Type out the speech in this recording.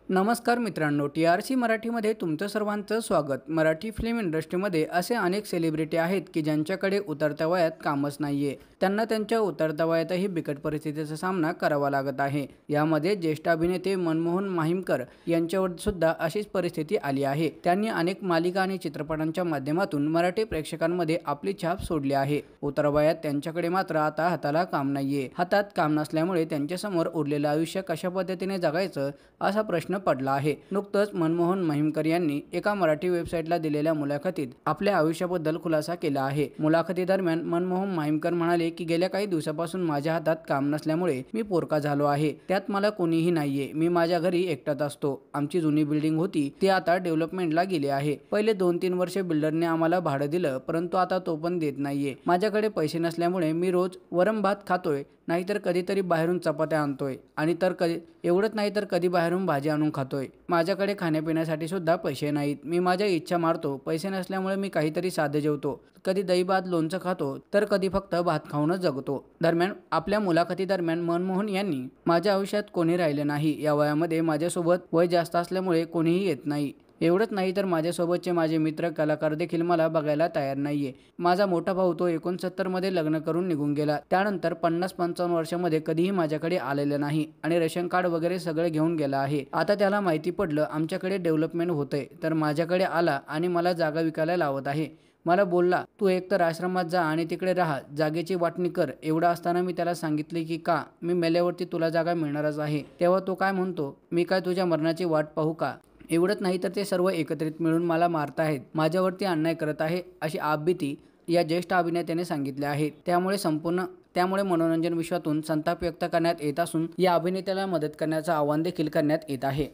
नमस्कार मित्रांनो, TRC मराठीमध्ये तुमचं सर्वांचं स्वागत। मराठी फिल्म इंडस्ट्रीमध्ये असे अनेक सेलिब्रिटी आहेत की ज्यांच्याकडे उतरत्या वयात कामच नाहीये। त्यांना त्यांच्या उतरत्या वयातही बिकट परिस्थितीचा सामना करावा लागत आहे। यामध्ये ज्येष्ठ अभिनेते मनमोहन माहीमकर यांच्यावर सुद्धा अशीच परिस्थिती आली आहे। त्यांनी अनेक मालिका आणि चित्रपटांच्या माध्यमातून मराठी प्रेक्षकांमध्ये आपली छाप सोडली आहे। उतर वयात त्यांच्याकडे मात्र आता हाताला काम नाहीये। हातात काम नसल्यामुळे त्यांच्यासमोर उरलेलं आयुष्य कशा पद्धतीने जगायचं असा प्रश्न पडला आहे। नुकतंच मनमोहन माहीमकर यांनी एका मराठी वेबसाईटला दिलेल्या मुलाखतीत आपल्या आयुष्याबद्दल खुलासा केला आहे। मुलाखतीदरम्यान मनमोहन माहीमकर म्हणाले की गेल्या काही दिवसापासून माझ्या हातात काम नसल्यामुळे मी पोरका झालो आहे। त्यात मला कोणीही नाहीये। मी माझ्या घरी एकटाच असतो। आमची जुनी बिल्डिंग होती ती आता डेव्हलपमेंटला गेली आहे। पहिले 2-3 वर्षे बिल्डरने आम्हाला भाडं दिलं, परंतु आता तो पण देत नाहीये। माझ्याकडे पैसे नसल्यामुळे मी रोज वरम भात खातोय, नाहीतर कधीतरी बाहेरून चपात्या आणतोय आणि तर एवढंच नाही तर कधी बाहेरून भाजी आणून खातोय। माझ्याकडे खाण्यापिण्यासाठी सुद्धा पैसे नाहीत। मी माझ्या इच्छा मारतो। पैसे नसल्यामुळे मी काहीतरी साधे जेवतो, कधी दही भात लोणचं खातो, तर कधी फक्त भात खाऊनच जगतो। दरम्यान आपल्या मुलाखतीदरम्यान मनमोहन यांनी माझ्या आयुष्यात कोणी राहिले नाही। या वयामध्ये माझ्यासोबत वय जास्त असल्यामुळे कोणीही येत नाही। एवढंच नाही तर माझ्यासोबतचे माझे मित्र कलाकार देखील मला बघायला तयार नाहीये। माझा मोठा भाऊ तो 69 मध्ये लग्न करून निघून गेला। त्यानंतर 50-55 वर्षांमध्ये कधीही माझ्याकडे आलेला नाही आणि रेशन कार्ड वगैरे सगळे घेऊन गेला आहे। आता त्याला माहिती पडलं आमच्याकडे डेव्हलपमेंट होतंय तर माझ्याकडे आला आणि मला जागा विकायला लावत आहे। मला बोलला, तू एकतर आश्रमात जा आणि तिकडे राहा, जागेची वाटणी कर। एवढं असताना मी त्याला सांगितले की का, मी मेल्यावरती तुला जागा मिळणारच आहे। तेव्हा तो काय म्हणतो, मी काय तुझ्या मरणाची वाट पाहू का? एवढंच नाही तर ते सर्व एकत्रित मिळून मला मारताहेत, माझ्यावरती अन्याय करत आहे, अशी आपबीती या ज्येष्ठ अभिनेत्याने सांगितले आहे। त्यामुळे मनोरंजन विश्वातून संताप व्यक्त करण्यात येत असून या अभिनेत्याला मदत करण्याचं आवाहन देखील करण्यात येत आहे।